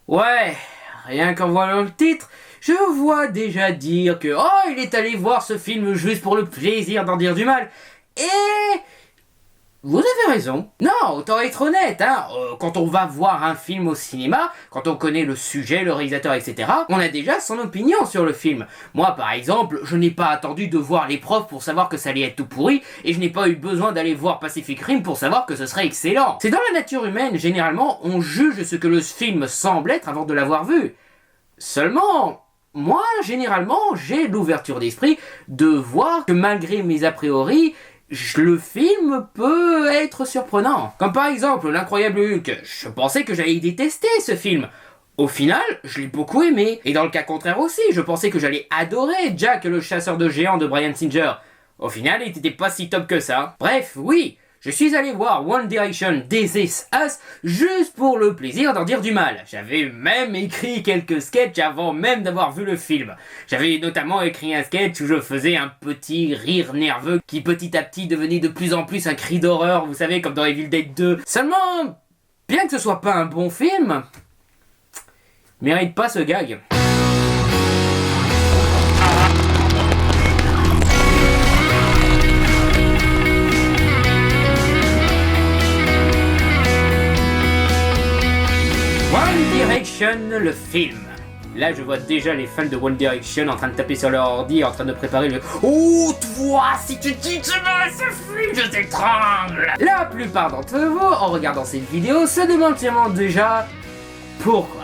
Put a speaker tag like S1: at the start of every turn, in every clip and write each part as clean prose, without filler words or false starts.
S1: Ouais, rien qu'en voyant le titre, je vois déjà dire que oh, il est allé voir ce film juste pour le plaisir d'en dire du mal. Et vous avez raison. Non, autant être honnête, hein. Quand on va voir un film au cinéma, quand on connaît le sujet, le réalisateur, etc., on a déjà son opinion sur le film. Moi, par exemple, je n'ai pas attendu de voir Les Profs pour savoir que ça allait être tout pourri, et je n'ai pas eu besoin d'aller voir Pacific Rim pour savoir que ce serait excellent. C'est dans la nature humaine, généralement, on juge ce que le film semble être avant de l'avoir vu. Seulement, moi, généralement, j'ai l'ouverture d'esprit de voir que malgré mes a priori, le film peut être surprenant. Comme par exemple L'Incroyable Hulk. Je pensais que j'allais détester ce film. Au final, je l'ai beaucoup aimé. Et dans le cas contraire aussi, je pensais que j'allais adorer Jack le chasseur de géants de Bryan Singer. Au final, il n'était pas si top que ça. Bref, oui, je suis allé voir One Direction This Is Us juste pour le plaisir d'en dire du mal. J'avais même écrit quelques sketchs avant même d'avoir vu le film. J'avais notamment écrit un sketch où je faisais un petit rire nerveux qui petit à petit devenait de plus en plus un cri d'horreur, vous savez, comme dans Evil Dead 2. Seulement, bien que ce soit pas un bon film, mérite pas ce gag. One Direction, le film. Là, je vois déjà les fans de One Direction en train de taper sur leur ordi, en train de préparer le « Oh, toi, si tu dis que tu veux ce film, je t'étrangle !» La plupart d'entre vous, en regardant cette vidéo, se demandent sûrement déjà « Pourquoi ?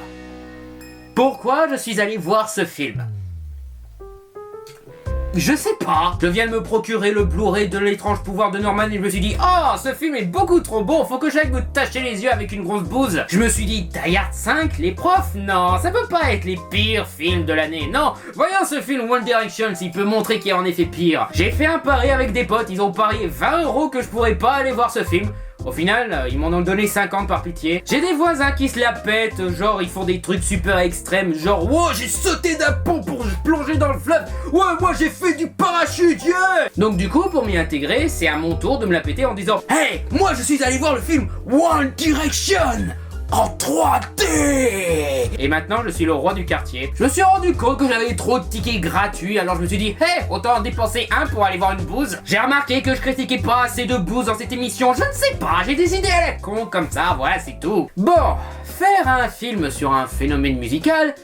S1: Pourquoi je suis allé voir ce film ?» Je sais pas. Je viens de me procurer le Blu-ray de l'étrange pouvoir de Norman et je me suis dit « Oh, ce film est beaucoup trop bon, faut que j'aille me tacher les yeux avec une grosse bouse. » Je me suis dit « Die Hard 5, Les Profs, non, ça peut pas être les pires films de l'année. Non, voyons ce film One Direction s'il peut montrer qu'il y a en effet pire. » J'ai fait un pari avec des potes, ils ont parié 20€ que je pourrais pas aller voir ce film. Au final, ils m'en ont donné 50 par pitié. J'ai des voisins qui se la pètent, genre ils font des trucs super extrêmes, genre « Wow, j'ai sauté d'un pont pour plonger dans le fleuve. Ouais, moi j'ai fait du parachute, yeah !» Donc du coup, pour m'y intégrer, c'est à mon tour de me la péter en disant « Hey, moi je suis allé voir le film One Direction en 3D !» Et maintenant, je suis le roi du quartier. Je me suis rendu compte que j'avais trop de tickets gratuits, alors je me suis dit, hey, autant en dépenser un pour aller voir une bouse. J'ai remarqué que je critiquais pas assez de bouse dans cette émission, je ne sais pas, j'ai des idées à la con comme ça, voilà, c'est tout. Bon, faire un film sur un phénomène musical,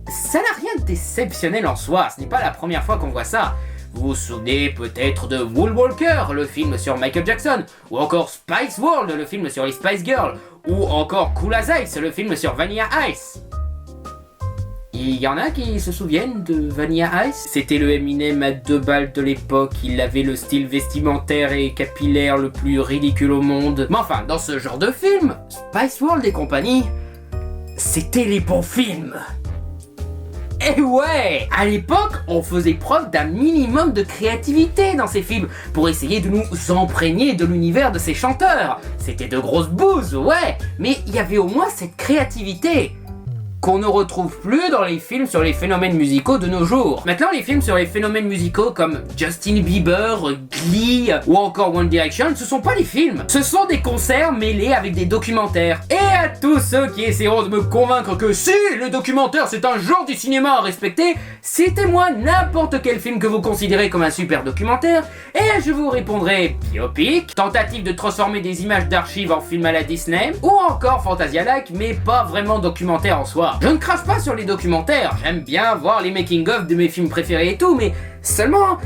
S1: ça n'a rien d'exceptionnel en soi, ce n'est pas la première fois qu'on voit ça. Vous vous souvenez peut-être de Moonwalker, le film sur Michael Jackson, ou encore Spice World, le film sur les Spice Girls, ou encore Cool as Ice, le film sur Vanilla Ice. Il y en a qui se souviennent de Vanilla Ice? C'était le Eminem à 2 balles de l'époque, il avait le style vestimentaire et capillaire le plus ridicule au monde. Mais enfin, dans ce genre de film, Spice World et compagnie, c'était les bons films. Et ouais, à l'époque, on faisait preuve d'un minimum de créativité dans ces films pour essayer de nous imprégner de l'univers de ces chanteurs. C'était de grosses bouses, ouais, mais il y avait au moins cette créativité qu'on ne retrouve plus dans les films sur les phénomènes musicaux de nos jours. Maintenant, les films sur les phénomènes musicaux comme Justin Bieber, Glee ou encore One Direction, ce sont pas des films. Ce sont des concerts mêlés avec des documentaires. Et à tous ceux qui essaieront de me convaincre que si, le documentaire c'est un genre du cinéma à respecter, citez-moi n'importe quel film que vous considérez comme un super documentaire et je vous répondrai biopic, tentative de transformer des images d'archives en film à la Disney ou encore Fantasia-like mais pas vraiment documentaire en soi. Je ne crache pas sur les documentaires, j'aime bien voir les making-of de mes films préférés et tout, mais seulement,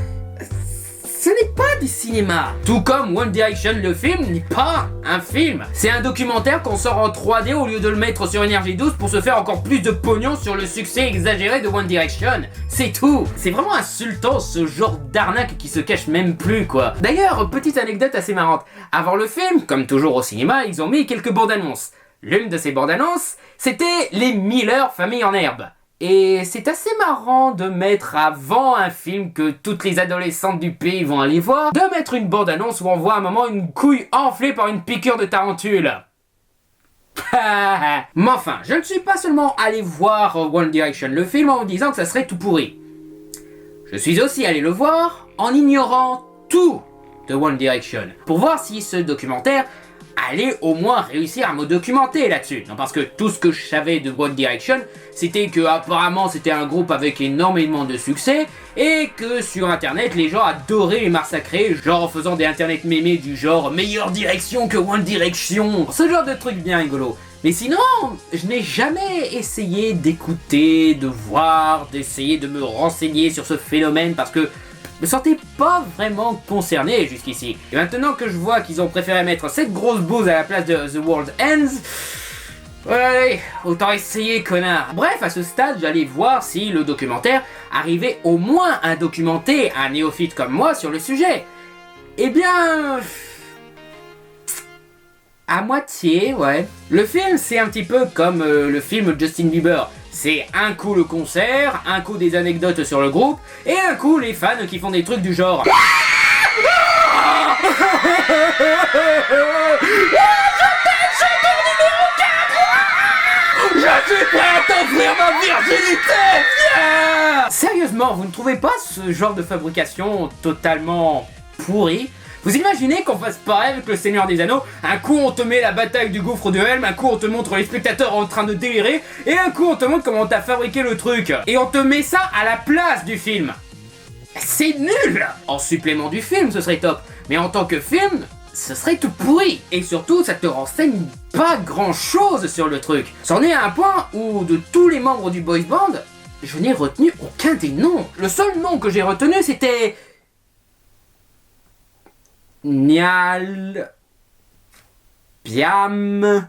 S1: ce n'est pas du cinéma. Tout comme One Direction, le film n'est pas un film. C'est un documentaire qu'on sort en 3D au lieu de le mettre sur Énergie 12 pour se faire encore plus de pognon sur le succès exagéré de One Direction. C'est tout. C'est vraiment insultant ce genre d'arnaque qui se cache même plus quoi. D'ailleurs, petite anecdote assez marrante. Avant le film, comme toujours au cinéma, ils ont mis quelques bandes annonces. L'une de ces bandes annonces, c'était les Miller Famille en herbe. Et c'est assez marrant de mettre avant un film que toutes les adolescentes du pays vont aller voir, de mettre une bande annonce où on voit à un moment une couille enflée par une piqûre de tarentule. Mais enfin, je ne suis pas seulement allé voir One Direction le film en me disant que ça serait tout pourri. Je suis aussi allé le voir en ignorant tout de One Direction, pour voir si ce documentaire allait au moins réussir à me documenter là-dessus. Non, parce que tout ce que je savais de One Direction, c'était que apparemment c'était un groupe avec énormément de succès et que sur internet les gens adoraient les massacrer, genre en faisant des internet mémés du genre meilleure direction que One Direction, ce genre de truc bien rigolo. Mais sinon, je n'ai jamais essayé d'écouter, de voir, d'essayer de me renseigner sur ce phénomène parce que je me sentais pas vraiment concerné jusqu'ici. Et maintenant que je vois qu'ils ont préféré mettre cette grosse bouse à la place de The World Ends, ouais, autant essayer, connard. Bref, à ce stade, j'allais voir si le documentaire arrivait au moins à documenter un néophyte comme moi sur le sujet. Eh bien... à moitié, ouais. Le film, c'est un petit peu comme le film Justin Bieber. C'est un coup le concert, un coup des anecdotes sur le groupe, et un coup les fans qui font des trucs du genre... Je suis prêt à t'offrir ma virginité, viens! Sérieusement, vous ne trouvez pas ce genre de fabrication totalement pourri? Vous imaginez qu'on fasse pareil avec le Seigneur des Anneaux? Un coup on te met la bataille du gouffre de Helm, un coup on te montre les spectateurs en train de délirer, et un coup on te montre comment t'as fabriqué le truc. Et on te met ça à la place du film. C'est nul! En supplément du film, ce serait top. Mais en tant que film, ce serait tout pourri. Et surtout, ça te renseigne pas grand chose sur le truc. C'en est à un point où, de tous les membres du boys band, je n'ai retenu aucun des noms. Le seul nom que j'ai retenu, c'était... Niall, Liam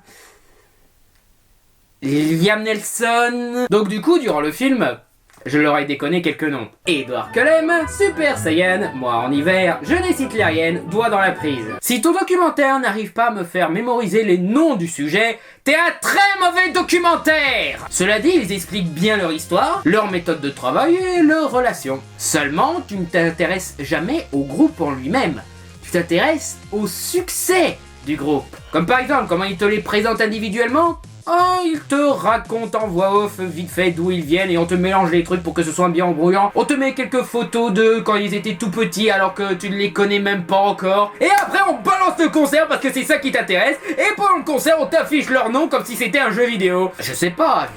S1: Nelson. Donc du coup, durant le film, je leur ai déconné quelques noms. Edward Cullen, Super Saiyan, moi en hiver, jeunesse hitlérienne, doigt dans la prise. Si ton documentaire n'arrive pas à me faire mémoriser les noms du sujet, t'es un très mauvais documentaire! Cela dit, ils expliquent bien leur histoire, leur méthode de travail et leurs relations. Seulement, tu ne t'intéresses jamais au groupe en lui-même. Tu t'intéresses au succès du groupe. Comme par exemple, comment ils te les présentent individuellement. Oh, ils te racontent en voix off vite fait d'où ils viennent et on te mélange les trucs pour que ce soit bien embrouillant. On te met quelques photos d'eux quand ils étaient tout petits alors que tu ne les connais même pas encore. Et après on balance le concert parce que c'est ça qui t'intéresse. Et pendant le concert on t'affiche leur nom comme si c'était un jeu vidéo. Je sais pas.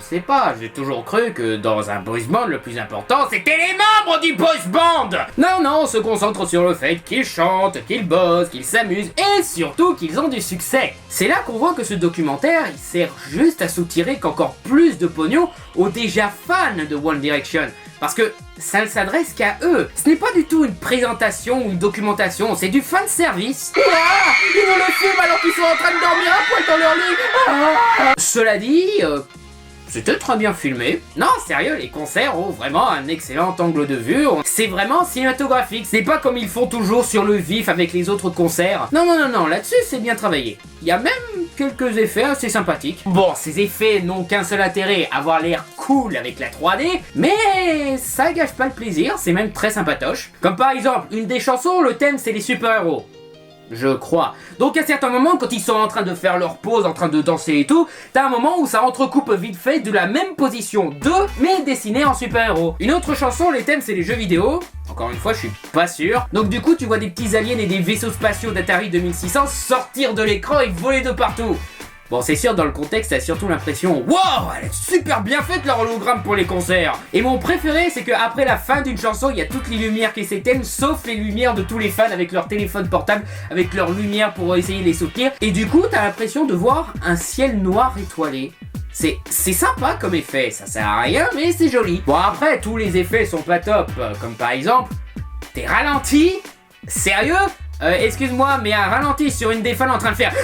S1: J'ai toujours cru que dans un boys band le plus important c'était les membres du boys band. Non, on se concentre sur le fait qu'ils chantent, qu'ils bossent, qu'ils s'amusent et surtout qu'ils ont du succès. C'est là qu'on voit que ce documentaire il sert juste à soutirer qu'encore plus de pognon aux déjà fans de One Direction. Parce que ça ne s'adresse qu'à eux. Ce n'est pas du tout une présentation ou une documentation, c'est du fan service. Ah, ils nous le filment alors qu'ils sont en train de dormir à poil dans leur lit. Cela dit, c'était très bien filmé. Non, sérieux, les concerts ont vraiment un excellent angle de vue. C'est vraiment cinématographique. C'est pas comme ils font toujours sur le vif avec les autres concerts. Non, là-dessus, c'est bien travaillé. Il y a même quelques effets assez sympathiques. Bon, ces effets n'ont qu'un seul intérêt, avoir l'air cool avec la 3D, mais ça gâche pas le plaisir, c'est même très sympatoche. Comme par exemple, une des chansons, le thème c'est les super-héros. Je crois. Donc à certains moments, quand ils sont en train de faire leur pause, en train de danser et tout, t'as un moment où ça entrecoupe vite fait de la même position d'eux, mais dessinée en super-héros. Une autre chanson, les thèmes c'est les jeux vidéo. Encore une fois, je suis pas sûr. Donc du coup, tu vois des petits aliens et des vaisseaux spatiaux d'Atari 2600 sortir de l'écran et voler de partout. Bon, c'est sûr, dans le contexte, t'as surtout l'impression « Wow, elle est super bien faite leur hologramme pour les concerts !» Et mon préféré, c'est qu'après la fin d'une chanson, il y a toutes les lumières qui s'éteignent, sauf les lumières de tous les fans avec leur téléphone portable, avec leurs lumières pour essayer de les soutenir. Et du coup, t'as l'impression de voir un ciel noir étoilé. C'est sympa comme effet, ça sert à rien, mais c'est joli. Bon, après, tous les effets sont pas top, comme par exemple, t'es ralenti. Sérieux excuse-moi, mais un ralenti sur une des fans en train de faire «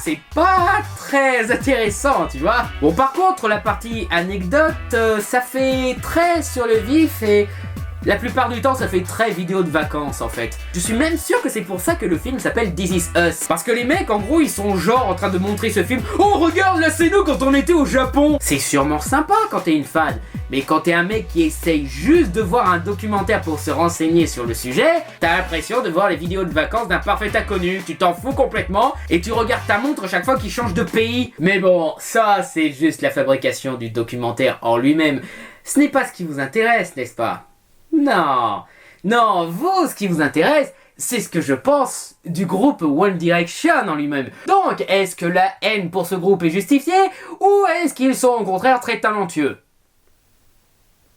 S1: c'est pas très intéressant, tu vois. Bon, par contre, la partie anecdote, ça fait très sur le vif et la plupart du temps, ça fait très vidéo de vacances, en fait. Je suis même sûr que c'est pour ça que le film s'appelle This Is Us. Parce que les mecs, en gros, ils sont genre en train de montrer ce film. Oh, regarde, là, c'est nous quand on était au Japon. C'est sûrement sympa quand t'es une fan. Mais quand t'es un mec qui essaye juste de voir un documentaire pour se renseigner sur le sujet, t'as l'impression de voir les vidéos de vacances d'un parfait inconnu. Tu t'en fous complètement et tu regardes ta montre chaque fois qu'il change de pays. Mais bon, ça, c'est juste la fabrication du documentaire en lui-même. Ce n'est pas ce qui vous intéresse, n'est-ce pas ? Non, vous, ce qui vous intéresse, c'est ce que je pense du groupe One Direction en lui-même. Donc, est-ce que la haine pour ce groupe est justifiée, ou est-ce qu'ils sont au contraire très talentueux?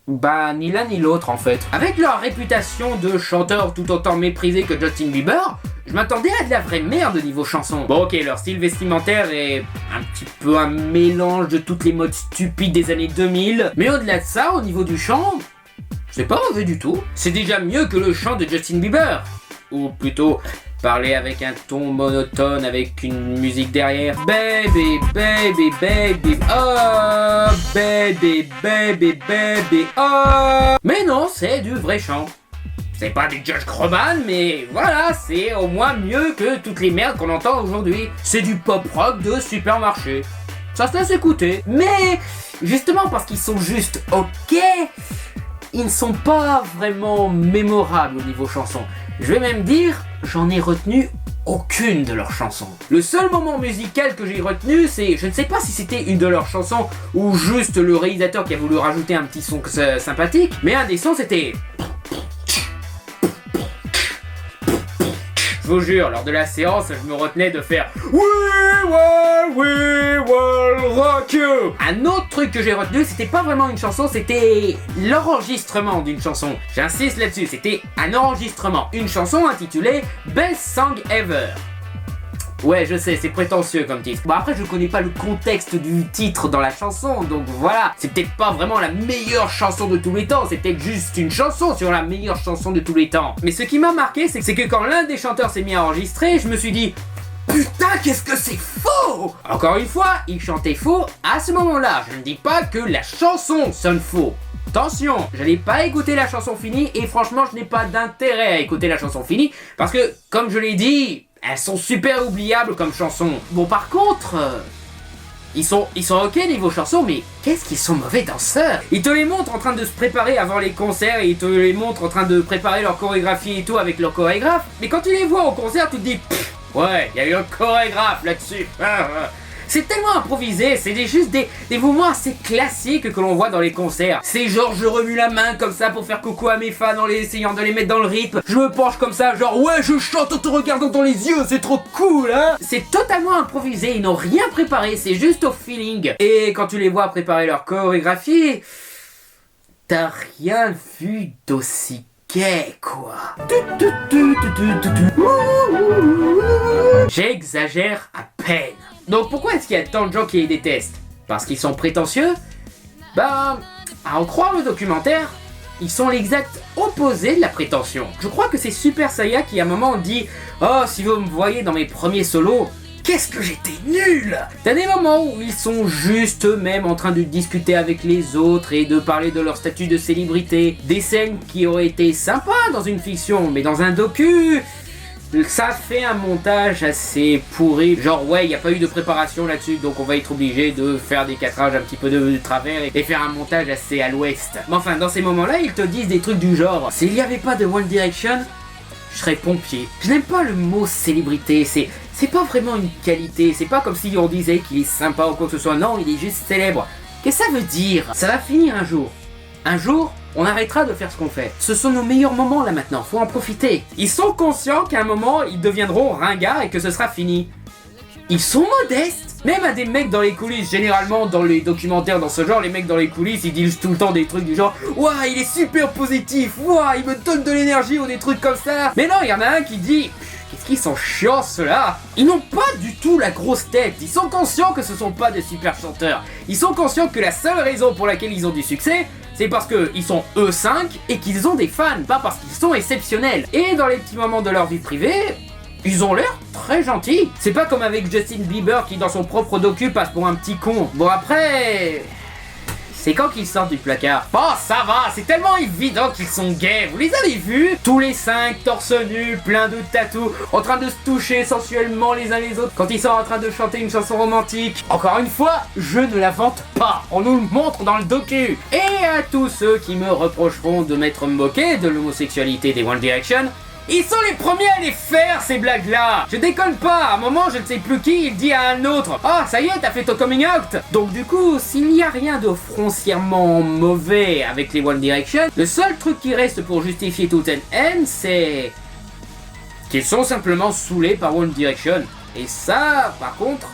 S1: Bah, ni l'un ni l'autre en fait. Avec leur réputation de chanteurs tout autant méprisés que Justin Bieber, je m'attendais à de la vraie merde niveau chanson. Bon ok, leur style vestimentaire est un petit peu un mélange de toutes les modes stupides des années 2000, mais au-delà de ça, au niveau du chant, c'est pas mauvais du tout. C'est déjà mieux que le chant de Justin Bieber. Ou plutôt, parler avec un ton monotone avec une musique derrière. Baby, baby, baby, oh, baby, baby, baby, oh. Mais non, c'est du vrai chant. C'est pas du Josh Groban, mais voilà, c'est au moins mieux que toutes les merdes qu'on entend aujourd'hui. C'est du pop rock de supermarché. Ça se laisse écouter. Mais, justement parce qu'ils sont juste ok, ils ne sont pas vraiment mémorables au niveau chanson. Je vais même dire, j'en ai retenu aucune de leurs chansons. Le seul moment musical que j'ai retenu, c'est, je ne sais pas si c'était une de leurs chansons ou juste le réalisateur qui a voulu rajouter un petit son sympathique, mais un des sons c'était... Je vous jure, lors de la séance, je me retenais de faire We will rock you. Un autre truc que j'ai retenu, c'était pas vraiment une chanson, c'était l'enregistrement d'une chanson. J'insiste là-dessus, c'était un enregistrement, une chanson intitulée Best Song Ever. Ouais, je sais, c'est prétentieux comme titre. Bon, après, je connais pas le contexte du titre dans la chanson, donc voilà. C'est peut-être pas vraiment la meilleure chanson de tous les temps, c'est peut-être juste une chanson sur la meilleure chanson de tous les temps. Mais ce qui m'a marqué, c'est que quand l'un des chanteurs s'est mis à enregistrer, je me suis dit... Putain, qu'est-ce que c'est faux! Encore une fois, il chantait faux à ce moment-là. Je ne dis pas que la chanson sonne faux. Attention, je n'ai pas écouté la chanson finie et franchement, je n'ai pas d'intérêt à écouter la chanson finie parce que, comme je l'ai dit... Elles sont super oubliables comme chansons. Bon, par contre, ils sont ok niveau chansons, mais qu'est-ce qu'ils sont mauvais danseurs. Ils te les montrent en train de se préparer avant les concerts, et ils te les montrent en train de préparer leur chorégraphie et tout avec leur chorégraphe. Mais quand tu les vois au concert, tu te dis, ouais, il y a eu un chorégraphe là-dessus. C'est tellement improvisé, c'est juste des mouvements assez classiques que l'on voit dans les concerts. C'est genre je remue la main comme ça pour faire coucou à mes fans en essayant de les mettre dans le rythme. Je me penche comme ça, genre ouais je chante en te regardant dans les yeux, c'est trop cool hein. C'est totalement improvisé, ils n'ont rien préparé, c'est juste au feeling. Et quand tu les vois préparer leur chorégraphie, t'as rien vu d'aussi gay quoi. J'exagère à peine. Donc pourquoi est-ce qu'il y a tant de gens qui les détestent? Parce qu'ils sont prétentieux? Ben, à en croire le documentaire, ils sont l'exact opposé de la prétention. Je crois que c'est Super Saiya qui à un moment dit « Oh, si vous me voyez dans mes premiers solos, qu'est-ce que j'étais nul !» T'as des moments où ils sont juste eux-mêmes en train de discuter avec les autres et de parler de leur statut de célébrité. Des scènes qui auraient été sympas dans une fiction, mais dans un docu... Ça fait un montage assez pourri, genre ouais, il n'y a pas eu de préparation là-dessus, donc on va être obligé de faire des cadrages un petit peu de travers et faire un montage assez à l'ouest. Mais enfin, dans ces moments-là, ils te disent des trucs du genre, s'il n'y avait pas de One Direction, je serais pompier. Je n'aime pas le mot célébrité, c'est pas vraiment une qualité, c'est pas comme si on disait qu'il est sympa ou quoi que ce soit, non, il est juste célèbre. Qu'est-ce que ça veut dire? Ça va finir un jour. Un jour, on arrêtera de faire ce qu'on fait. Ce sont nos meilleurs moments là maintenant, faut en profiter. Ils sont conscients qu'à un moment, ils deviendront ringards et que ce sera fini. Ils sont modestes. Même à des mecs dans les coulisses, généralement dans les documentaires dans ce genre, les mecs dans les coulisses, ils disent tout le temps des trucs du genre « Ouah, il est super positif, ouah, il me donne de l'énergie » ou des trucs comme ça. Mais non, il y en a un qui dit « Qu'est-ce qu'ils sont chiants ceux-là !» Ils n'ont pas du tout la grosse tête, ils sont conscients que ce sont pas des super chanteurs. Ils sont conscients que la seule raison pour laquelle ils ont du succès, c'est parce qu'ils sont eux 5 et qu'ils ont des fans, pas parce qu'ils sont exceptionnels. Et dans les petits moments de leur vie privée, ils ont l'air très gentils. C'est pas comme avec Justin Bieber qui dans son propre docu passe pour un petit con. Bon après... C'est quand qu'ils sortent du placard. Oh ça va, c'est tellement évident qu'ils sont gays. Vous les avez vus? Tous les 5, torse nu, plein de tatous, en train de se toucher sensuellement les uns les autres quand ils sont en train de chanter une chanson romantique. Encore une fois, je ne l'invente pas. On nous le montre dans le docu. Et à tous ceux qui me reprocheront de m'être moqué de l'homosexualité des One Direction, ils sont les premiers à les faire ces blagues-là. Je déconne pas, à un moment je ne sais plus qui, il dit à un autre « Ah, ça y est, t'as fait ton coming out !» Donc du coup, s'il n'y a rien de foncièrement mauvais avec les One Direction, le seul truc qui reste pour justifier toute une haine, c'est... qu'ils sont simplement saoulés par One Direction. Et ça, par contre,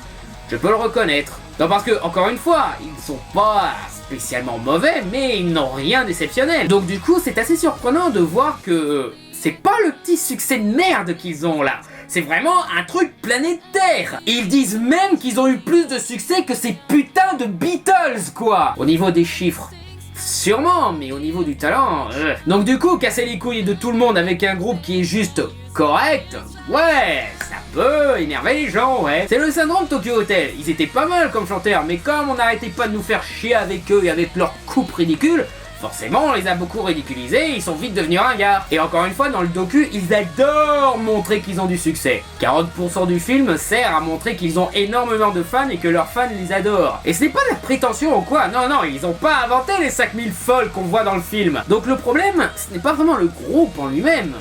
S1: je peux le reconnaître. Non, parce que, encore une fois, ils sont pas spécialement mauvais, mais ils n'ont rien d'exceptionnel. Donc du coup, c'est assez surprenant de voir que c'est pas le petit succès de merde qu'ils ont là. C'est vraiment un truc planétaire. Ils disent même qu'ils ont eu plus de succès que ces putains de Beatles, quoi. Au niveau des chiffres, sûrement, mais au niveau du talent... Donc du coup, casser les couilles de tout le monde avec un groupe qui est juste correct, ouais, ça peut énerver les gens, ouais. C'est le syndrome Tokyo Hotel. Ils étaient pas mal comme chanteurs, mais comme on n'arrêtait pas de nous faire chier avec eux et avec leurs coupes ridicules, forcément, on les a beaucoup ridiculisés, ils sont vite devenus ringards. Et encore une fois, dans le docu, ils adorent montrer qu'ils ont du succès. 40% du film sert à montrer qu'ils ont énormément de fans et que leurs fans les adorent. Et ce n'est pas de la prétention ou quoi, non, ils ont pas inventé les 5000 folles qu'on voit dans le film. Donc le problème, ce n'est pas vraiment le groupe en lui-même.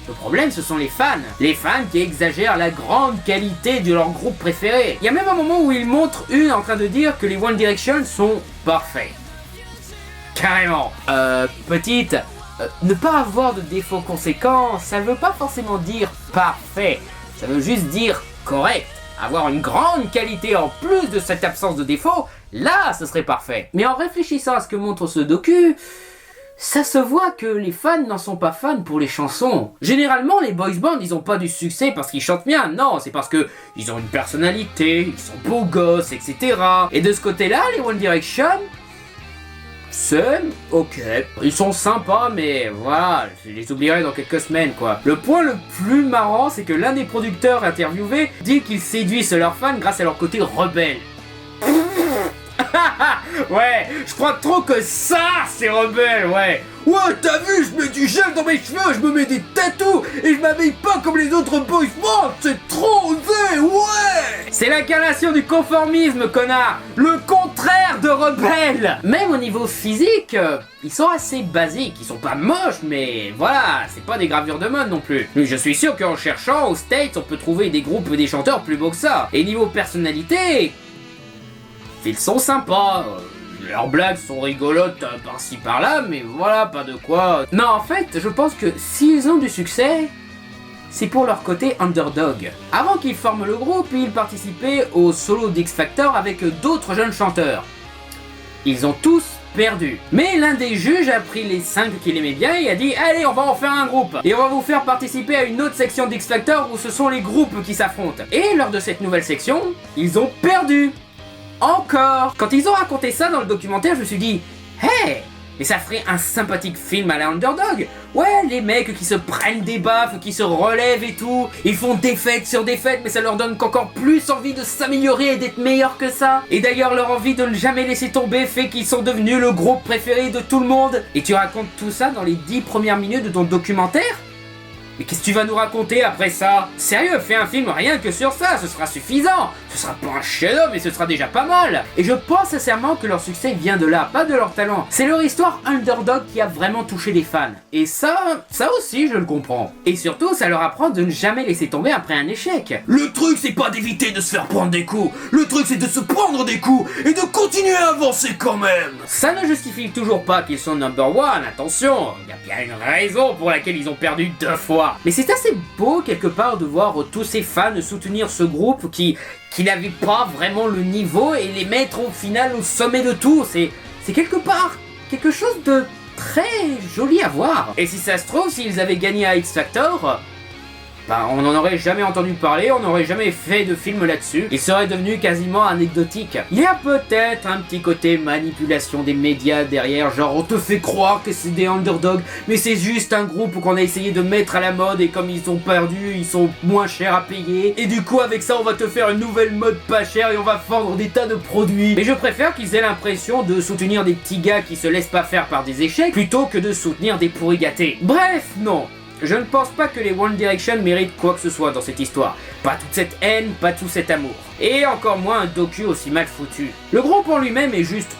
S1: Le problème, ce sont les fans. Les fans qui exagèrent la grande qualité de leur groupe préféré. Il y a même un moment où ils montrent une en train de dire que les One Direction sont parfaits. Carrément. Petite, ne pas avoir de défauts conséquents, ça ne veut pas forcément dire parfait. Ça veut juste dire correct. Avoir une grande qualité en plus de cette absence de défauts, là, ce serait parfait. Mais en réfléchissant à ce que montre ce docu, ça se voit que les fans n'en sont pas fans pour les chansons. Généralement, les boys bands, ils ont pas du succès parce qu'ils chantent bien. Non, c'est parce que ils ont une personnalité, ils sont beaux gosses, etc. Et de ce côté-là, les One Direction, c'est ok. Ils sont sympas, mais voilà, je les oublierai dans quelques semaines, quoi. Le point le plus marrant, c'est que l'un des producteurs interviewés dit qu'ils séduisent leurs fans grâce à leur côté rebelle. Ouais, je crois trop que ça, c'est rebelle, ouais. Ouais, t'as vu, je mets du gel dans mes cheveux, je me mets des tatous et je m'habille pas comme les autres boys bands, c'est trop osé, ouais. C'est l'incarnation du conformisme, connard. Le contraire de rebelle. Même au niveau physique, ils sont assez basiques, ils sont pas moches, mais voilà, c'est pas des gravures de mode non plus. Mais je suis sûr qu'en cherchant aux States, on peut trouver des groupes et des chanteurs plus beaux que ça. Et niveau personnalité, ils sont sympas, leurs blagues sont rigolotes par-ci par-là, mais voilà, pas de quoi. Non, en fait, je pense que s'ils ont du succès, c'est pour leur côté underdog. Avant qu'ils forment le groupe, ils participaient au solo d'X Factor avec d'autres jeunes chanteurs. Ils ont tous perdu. Mais l'un des juges a pris les 5 qu'il aimait bien et a dit « Allez, on va en faire un groupe et on va vous faire participer à une autre section d'X Factor où ce sont les groupes qui s'affrontent. » Et lors de cette nouvelle section, ils ont perdu. Encore. Quand ils ont raconté ça dans le documentaire, je me suis dit « Hey, mais ça ferait un sympathique film à la Underdog. Ouais, les mecs qui se prennent des baffes, qui se relèvent et tout. Ils font défaite sur défaite, mais ça leur donne qu'encore plus envie de s'améliorer et d'être meilleurs que ça. Et d'ailleurs, leur envie de ne jamais laisser tomber fait qu'ils sont devenus le groupe préféré de tout le monde. Et tu racontes tout ça dans les 10 premières minutes de ton documentaire ? Mais qu'est-ce que tu vas nous raconter après ça? Sérieux, fais un film rien que sur ça, ce sera suffisant. Ce sera pas un chef-d'œuvre, mais ce sera déjà pas mal. Et je pense sincèrement que leur succès vient de là, pas de leur talent. C'est leur histoire underdog qui a vraiment touché les fans. Et ça aussi je le comprends. Et surtout, ça leur apprend de ne jamais laisser tomber après un échec. Le truc, c'est pas d'éviter de se faire prendre des coups. Le truc, c'est de se prendre des coups et de continuer à avancer quand même. Ça ne justifie toujours pas qu'ils sont number one, attention. Il y a bien une raison pour laquelle ils ont perdu 2 fois. Mais c'est assez beau quelque part de voir tous ces fans soutenir ce groupe qui n'avait pas vraiment le niveau et les mettre au final au sommet de tout. C'est quelque part quelque chose de très joli à voir. Et si ça se trouve, s'ils avaient gagné à X Factor, on n'en aurait jamais entendu parler, on n'aurait jamais fait de film là-dessus. Il serait devenu quasiment anecdotique. Il y a peut-être un petit côté manipulation des médias derrière, genre on te fait croire que c'est des underdogs, mais c'est juste un groupe qu'on a essayé de mettre à la mode et comme ils ont perdu, ils sont moins chers à payer. Et du coup avec ça on va te faire une nouvelle mode pas chère et on va vendre des tas de produits. Mais je préfère qu'ils aient l'impression de soutenir des petits gars qui se laissent pas faire par des échecs plutôt que de soutenir des pourris gâtés. Bref, non. Je ne pense pas que les One Direction méritent quoi que ce soit dans cette histoire. Pas toute cette haine, pas tout cet amour. Et encore moins un docu aussi mal foutu. Le groupe en lui-même est juste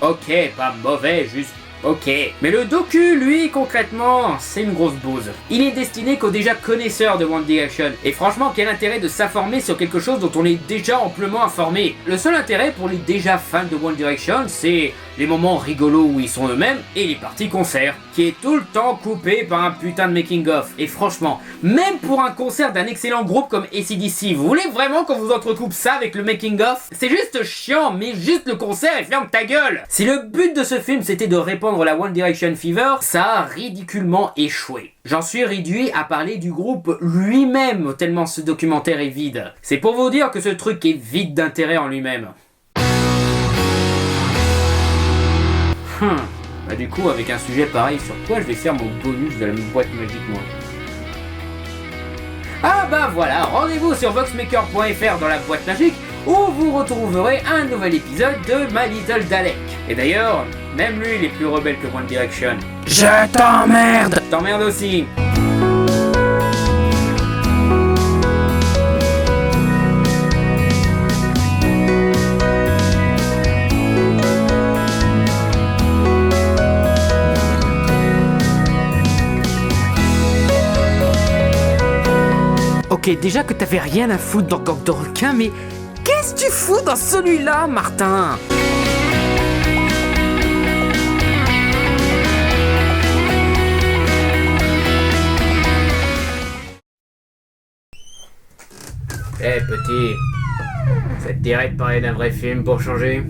S1: ok, pas mauvais, juste Ok, mais le docu, lui, concrètement, c'est une grosse bouse. Il est destiné qu'aux déjà connaisseurs de One Direction. Et franchement, quel intérêt de s'informer sur quelque chose dont on est déjà amplement informé? Le seul intérêt pour les déjà fans de One Direction, c'est les moments rigolos où ils sont eux-mêmes et les parties concerts, qui est tout le temps coupé par un putain de making-of. Et franchement, même pour un concert d'un excellent groupe comme AC/DC, vous voulez vraiment qu'on vous entrecoupe ça avec le making-of? C'est juste chiant, mais juste le concert et ferme ta gueule! Si le but de ce film c'était de répandre la One Direction Fever, ça a ridiculement échoué. J'en suis réduit à parler du groupe lui-même, tellement ce documentaire est vide. C'est pour vous dire que ce truc est vide d'intérêt en lui-même. Bah du coup, avec un sujet pareil, sur quoi je vais faire mon bonus de la boîte magique, moi? Ah bah voilà, rendez-vous sur voxmaker.fr dans la boîte magique, où vous retrouverez un nouvel épisode de My Little Dalek. Et d'ailleurs, même lui, il est plus rebelle que One Direction. Je t'emmerde! T'emmerde aussi! Ok, déjà que t'avais rien à foutre dans Gang de requin, mais qu'est-ce que tu fous dans celui-là, Martin? Eh petit, ça te dirait de parler d'un vrai film pour changer?